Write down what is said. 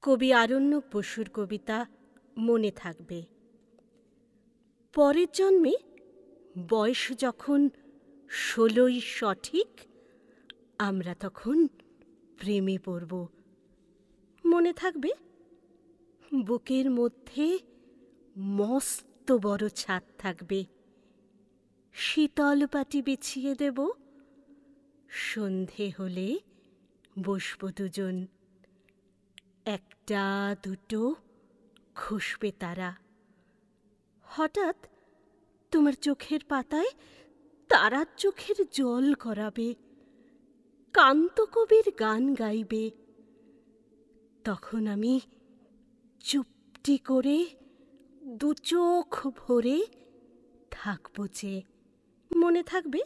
কবি আরণ্যক বসুর কবিতা মনে থাকবে। পরের জন্মে বয়স যখন ১৬ই সঠিক, আমরা তখন প্রেমে পড়ব। মনে থাকবে? বুকের মধ্যে মস্ত বড় ছাদ থাকবে, শীতল পাটি বিছিয়ে দেব, সন্ধে হলে বসব দুজন। একটা দুটো খসবে তারা, হঠাৎ তোমার চোখের পাতায় তারার চোখের জল গড়াবে, কান্তকবির গান গাইবে। তখন আমি চুপটি করে দু চোখ ভরে থাকব যে। মনে থাকবে?